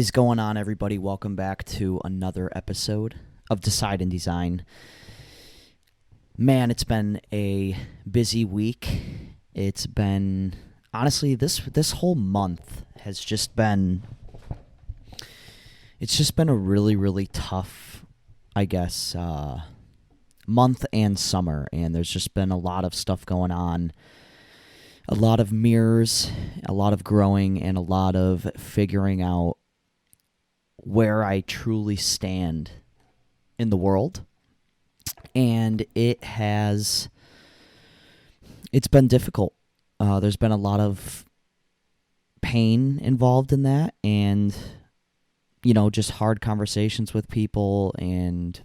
is going on, everybody? Welcome back to another episode of Decide and Design. Man, it's been a busy week. It's been, honestly, this whole month has just been, it's just been a really, really tough, I guess, month and summer. And there's just been a lot of stuff going on. A lot of mirrors, a lot of growing, and a lot of figuring out where I truly stand in the world. And it's been difficult. There's been a lot of pain involved in that, and, just hard conversations with people, and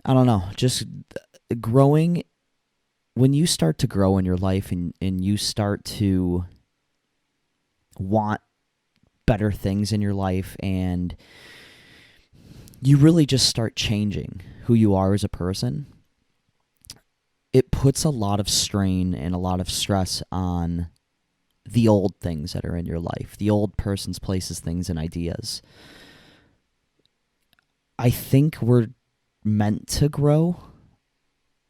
I don't know, just growing. When you start to grow in your life and you start to want better things in your life, and you really just start changing who you are as a person, it puts a lot of strain and a lot of stress on the old things that are in your life, the old persons, places, things, and ideas. I think we're meant to grow,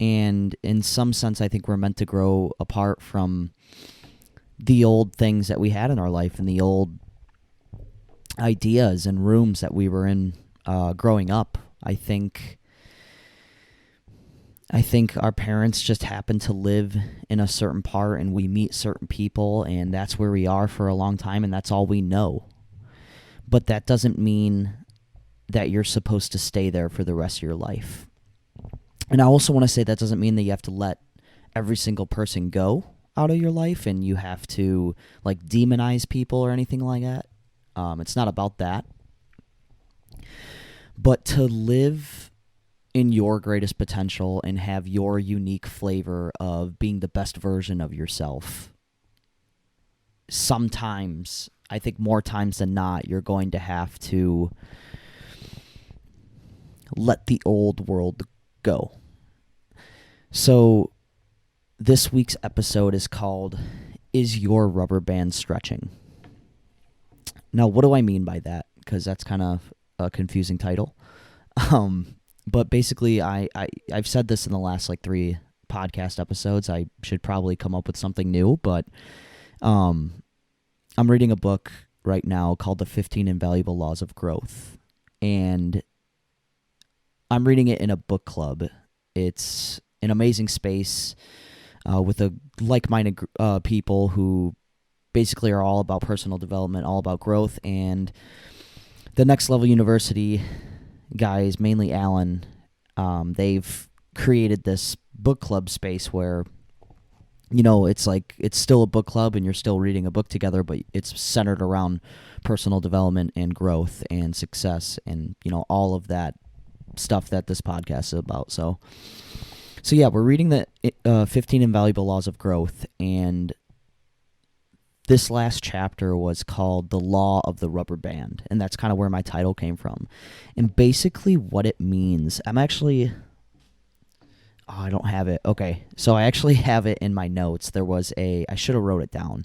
and in some sense, I think we're meant to grow apart from the old things that we had in our life and the old ideas and rooms that we were in growing up. I think our parents just happen to live in a certain part, and we meet certain people, and that's where we are for a long time, and that's all we know. But that doesn't mean that you're supposed to stay there for the rest of your life. And I also want to say that doesn't mean that you have to let every single person go out of your life and you have to demonize people or anything like that. It's not about that. But to live in your greatest potential and have your unique flavor of being the best version of yourself, sometimes, I think more times than not, you're going to have to let the old world go. So this week's episode is called, Is Your Rubber Band Stretching? Now, what do I mean by that? Because that's kind of a confusing title. But basically, I've said this in the last 3 podcast episodes. I should probably come up with something new, but I'm reading a book right now called The 15 Invaluable Laws of Growth. And I'm reading it in a book club. It's an amazing space with a like-minded people who basically are all about personal development, all about growth. And the Next Level University guys, mainly Alan, they've created this book club space where, it's still a book club and you're still reading a book together, but it's centered around personal development and growth and success and, all of that stuff that this podcast is about. So yeah, we're reading the 15 Invaluable Laws of Growth, and this last chapter was called The Law of the Rubber Band, and that's kind of where my title came from. And basically what it means, I don't have it. Okay, so I actually have it in my notes. I should have wrote it down,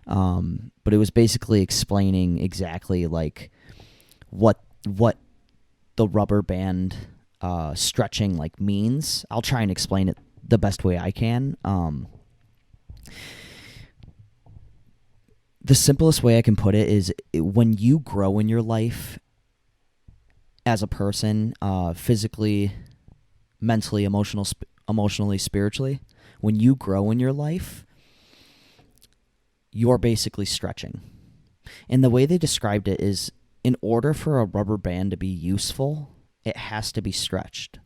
but it was basically explaining exactly what the rubber band stretching means. I'll try and explain it the best way I can. The simplest way I can put it is when you grow in your life as a person, physically, mentally, emotionally, spiritually, when you grow in your life, you're basically stretching. And the way they described it is, in order for a rubber band to be useful, it has to be stretched.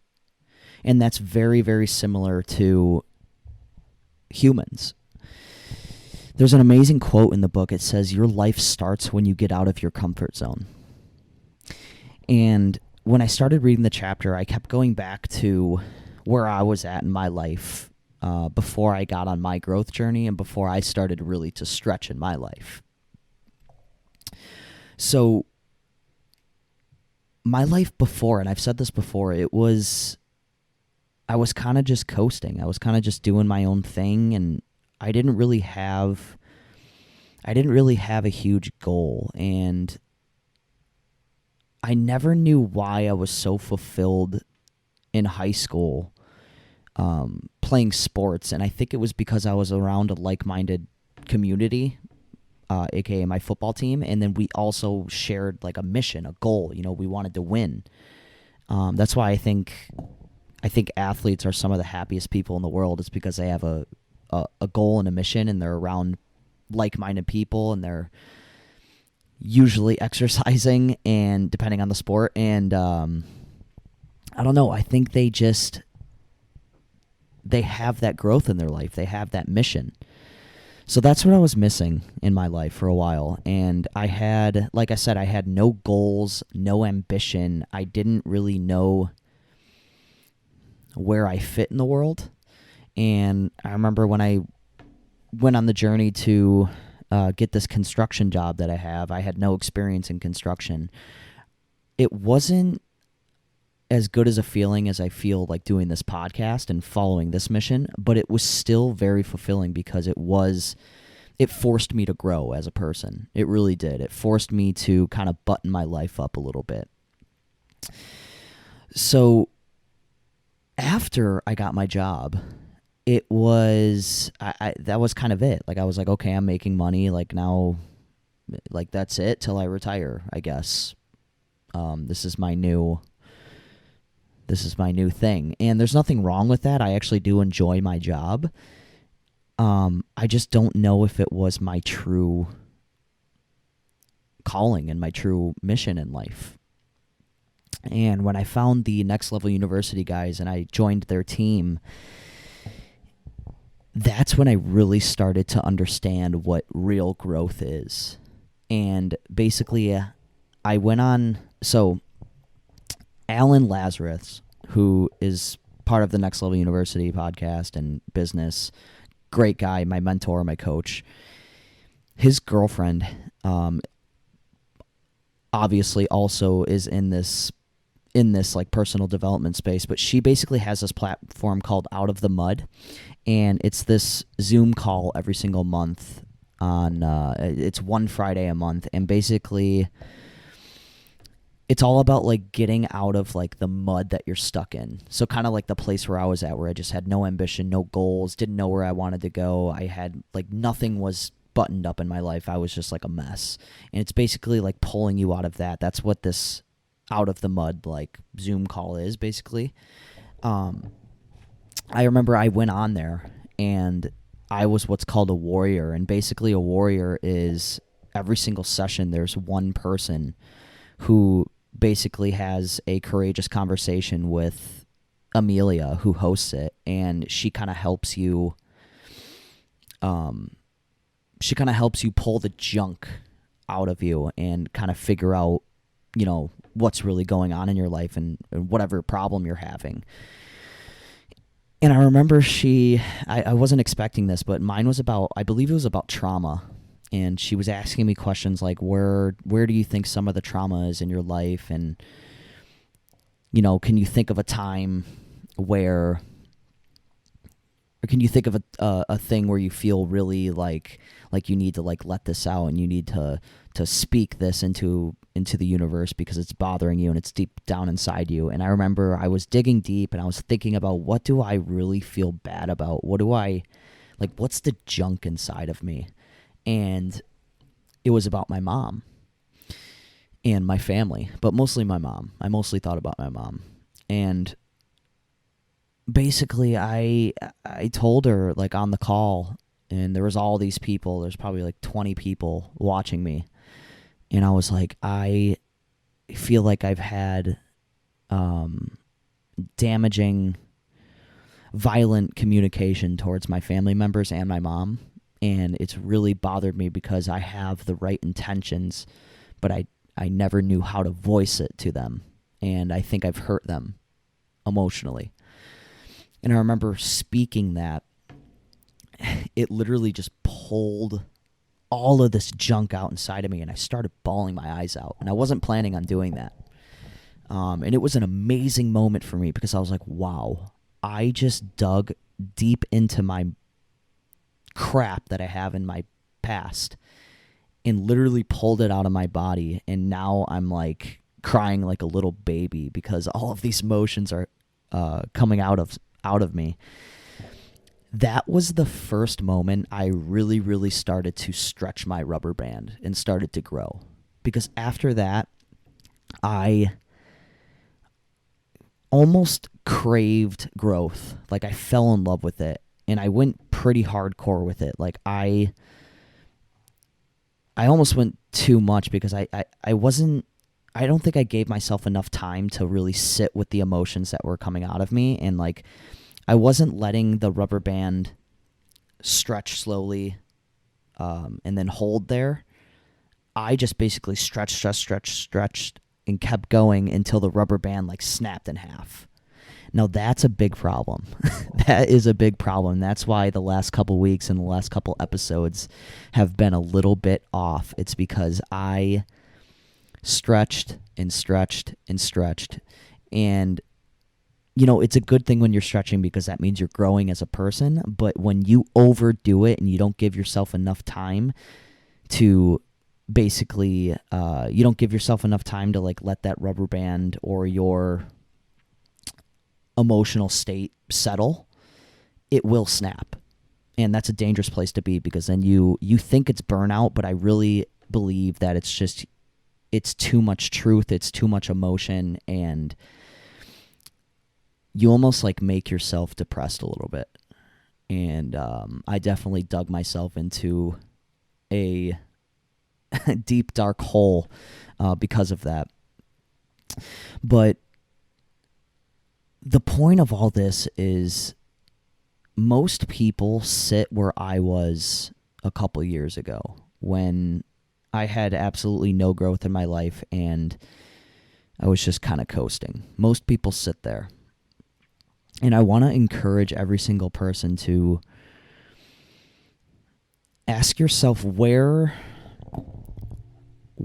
And that's very, very similar to humans. There's an amazing quote in the book. It says, your life starts when you get out of your comfort zone. And when I started reading the chapter, I kept going back to where I was at in my life before I got on my growth journey and before I started really to stretch in my life. So my life before, and I've said this before, I was kind of just coasting. I was kind of just doing my own thing, and I didn't really have I didn't really have a huge goal, and I never knew why I was so fulfilled in high school playing sports, and I think it was because I was around a like-minded community, aka my football team, and then we also shared like a mission, a goal. We wanted to win. That's why I think athletes are some of the happiest people in the world. It's because they have a goal and a mission, and they're around like-minded people, and they're usually exercising, and depending on the sport. And I don't know. I think they have that growth in their life. They have that mission. So that's what I was missing in my life for a while. And I had no goals, no ambition. I didn't really know where I fit in the world. And I remember when I went on the journey to get this construction job that I have, I had no experience in construction. It wasn't as good as a feeling as I feel like doing this podcast and following this mission, but it was still very fulfilling because it forced me to grow as a person. It really did. It forced me to kind of button my life up a little bit. So after I got my job, it was that was kind of it. Like, I was like, okay, I'm making money. Like, now, like, that's it till I retire, I guess. This is my new thing, and there's nothing wrong with that. I actually do enjoy my job. I just don't know if it was my true calling and my true mission in life. And when I found the Next Level University guys and I joined their team, that's when I really started to understand what real growth is. And basically, I went on... So, Alan Lazarus, who is part of the Next Level University podcast and business, great guy, my mentor, my coach. His girlfriend, obviously, also is in this like personal development space, but she basically has this platform called Out of the Mud, and it's this Zoom call every single month. It's one Friday a month, and basically, it's all about like getting out of like the mud that you're stuck in. So kind of like the place where I was at, where I just had no ambition, no goals, didn't know where I wanted to go. I had like nothing was buttoned up in my life. I was just like a mess. And it's basically like pulling you out of that. That's what this Out of the Mud like Zoom call is basically. I remember I went on there and I was what's called a warrior. And basically a warrior is every single session there's one person who basically has a courageous conversation with Amelia, who hosts it, and she kind of helps you pull the junk out of you and kind of figure out, what's really going on in your life and whatever problem you're having. And I remember I wasn't expecting this, but mine was I believe it was about trauma. And she was asking me questions like, where do you think some of the trauma is in your life? And, can you think of a time or can you think of a thing where you feel really like you need to like let this out and you need to speak this into the universe because it's bothering you and it's deep down inside you? And I remember I was digging deep and I was thinking about, what do I really feel bad about? What's the junk inside of me? And it was about my mom and my family, but mostly my mom. I mostly thought about my mom. And basically I told her like on the call, and there was all these people, there's probably like 20 people watching me. And I was like, I feel like I've had damaging, violent communication towards my family members and my mom. And it's really bothered me because I have the right intentions, but I never knew how to voice it to them. And I think I've hurt them emotionally. And I remember speaking that. It literally just pulled all of this junk out inside of me, and I started bawling my eyes out. And I wasn't planning on doing that. And it was an amazing moment for me because I was like, wow, I just dug deep into my crap that I have in my past, and literally pulled it out of my body. And now I'm like crying like a little baby because all of these emotions are coming out of me. That was the first moment I really, really started to stretch my rubber band and started to grow. Because after that, I almost craved growth. Like I fell in love with it, and I went pretty hardcore with it. Like I almost went too much because I don't think I gave myself enough time to really sit with the emotions that were coming out of me. And like I wasn't letting the rubber band stretch slowly and then hold there. I just basically stretched and kept going until the rubber band like snapped in half. Now that's a big problem. That is a big problem. That's why the last couple weeks and the last couple episodes have been a little bit off. It's because I stretched and stretched and stretched. And, you know, it's a good thing when you're stretching because that means you're growing as a person. But when you overdo it and you don't give yourself enough time to basically, you don't give yourself enough time to like let that rubber band or your emotional state settle, it will snap. And that's a dangerous place to be because then you think it's burnout, but I really believe that it's too much truth, it's too much emotion, and you almost like make yourself depressed a little bit. And I definitely dug myself into a deep, dark hole because of that. But the point of all this is most people sit where I was a couple years ago when I had absolutely no growth in my life and I was just kind of coasting. Most people sit there. And I want to encourage every single person to ask yourself, where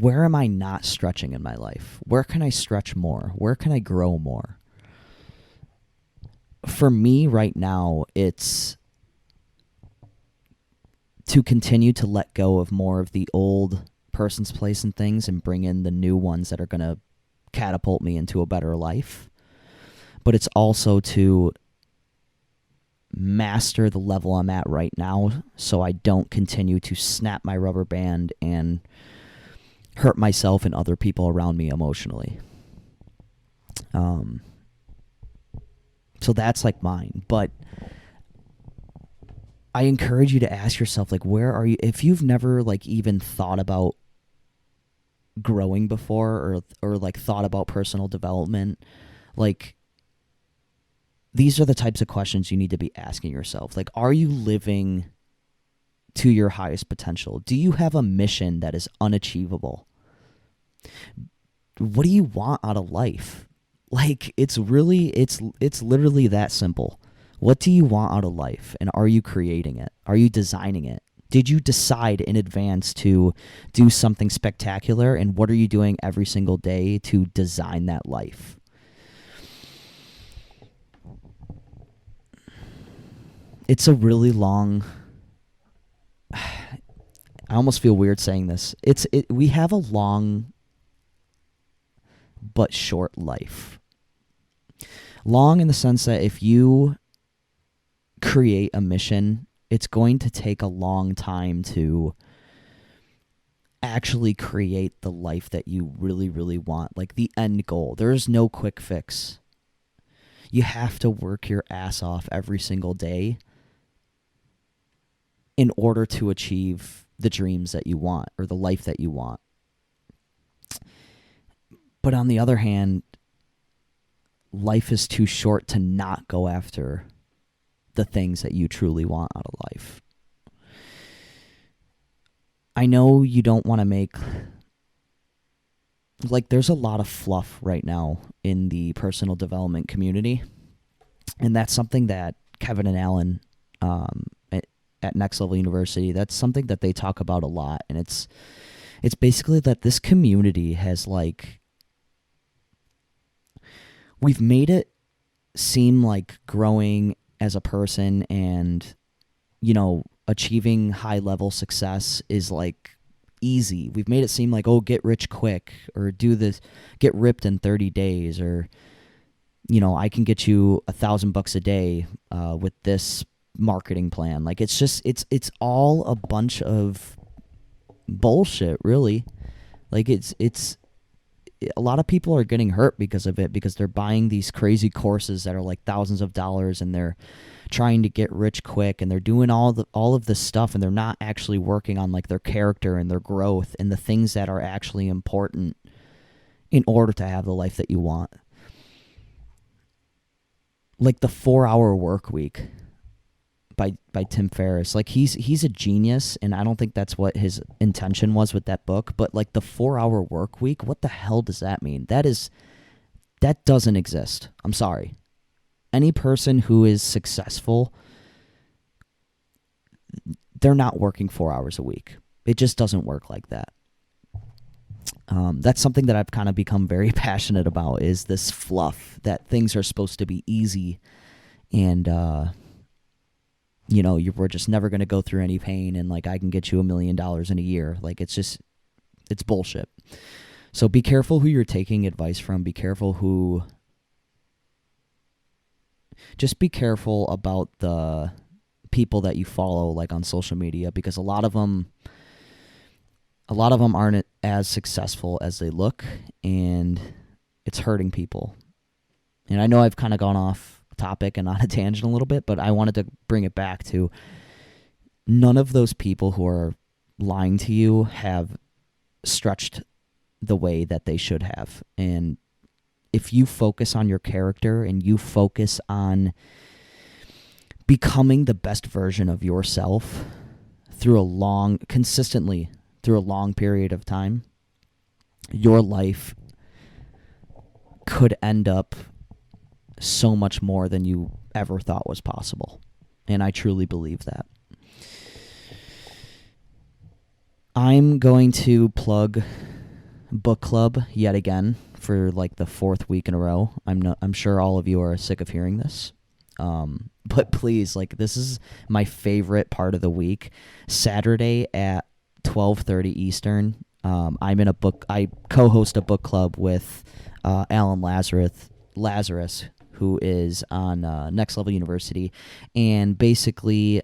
am I not stretching in my life? Where can I stretch more? Where can I grow more? For me right now, it's to continue to let go of more of the old person's place and things and bring in the new ones that are going to catapult me into a better life. But it's also to master the level I'm at right now so I don't continue to snap my rubber band and hurt myself and other people around me emotionally. So that's like mine. But I encourage you to ask yourself, like, where are you? If you've never like even thought about growing before or like thought about personal development, like these are the types of questions you need to be asking yourself. Like, are you living to your highest potential? Do you have a mission that is unachievable? What do you want out of life? Like, it's literally that simple. What do you want out of life? And are you creating it? Are you designing it? Did you decide in advance to do something spectacular? And what are you doing every single day to design that life? It's a really long... I almost feel weird saying this. We have a long but short life. Long in the sense that if you create a mission, it's going to take a long time to actually create the life that you really, really want. Like the end goal. There is no quick fix. You have to work your ass off every single day in order to achieve the dreams that you want or the life that you want. But on the other hand, life is too short to not go after the things that you truly want out of life. I know you don't want to make... Like, there's a lot of fluff right now in the personal development community. And that's something that Kevin and Alan at Next Level University, that's something that they talk about a lot. And it's basically that this community has, like... We've made it seem like growing as a person and, you know, achieving high-level success is like easy. We've made it seem like, oh, get rich quick, or do this, get ripped in 30 days, or, I can get you $1,000 a day with this marketing plan. Like, it's just, it's all a bunch of bullshit, really. Like, it's a lot of people are getting hurt because of it, because they're buying these crazy courses that are like thousands of dollars, and they're trying to get rich quick, and they're doing all of this stuff, and they're not actually working on like their character and their growth and the things that are actually important in order to have the life that you want. Like the 4-hour work week by Tim Ferriss. Like, he's a genius, and I don't think that's what his intention was with that book, but like the 4-hour work week, what the hell does that mean? That doesn't exist. I'm sorry. Any person who is successful, they're not working 4 hours a week. It just doesn't work like that. That's something that I've kind of become very passionate about, is this fluff that things are supposed to be easy, and we're just never going to go through any pain, and like I can get you $1 million in a year. Like, it's bullshit. So be careful who you're taking advice from. Be careful just be careful about the people that you follow, like on social media, because a lot of them aren't as successful as they look, and it's hurting people. And I know I've kind of gone off topic and on a tangent a little bit, but I wanted to bring it back to, none of those people who are lying to you have stretched the way that they should have. And if you focus on your character and you focus on becoming the best version of yourself consistently through a long period of time, your life could end up so much more than you ever thought was possible. And I truly believe that. I'm going to plug book club yet again for like the 4th week in a row. I'm sure all of you are sick of hearing this. But please, like, this is my favorite part of the week. Saturday at 12:30 Eastern. I co-host a book club with Alan Lazarus, who is on Next Level University, and basically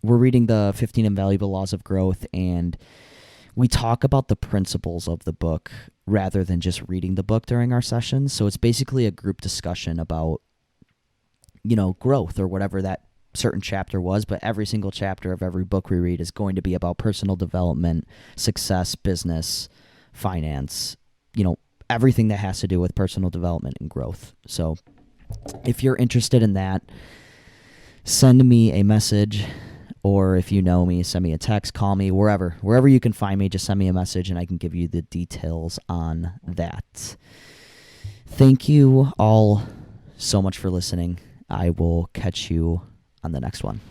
we're reading the 15 Invaluable Laws of Growth, and we talk about the principles of the book rather than just reading the book during our sessions. So it's basically a group discussion about, growth or whatever that certain chapter was, but every single chapter of every book we read is going to be about personal development, success, business, finance, everything that has to do with personal development and growth. So if you're interested in that, send me a message, or if you know me, send me a text, call me, wherever you can find me, just send me a message and I can give you the details on that. Thank you all so much for listening. I will catch you on the next one.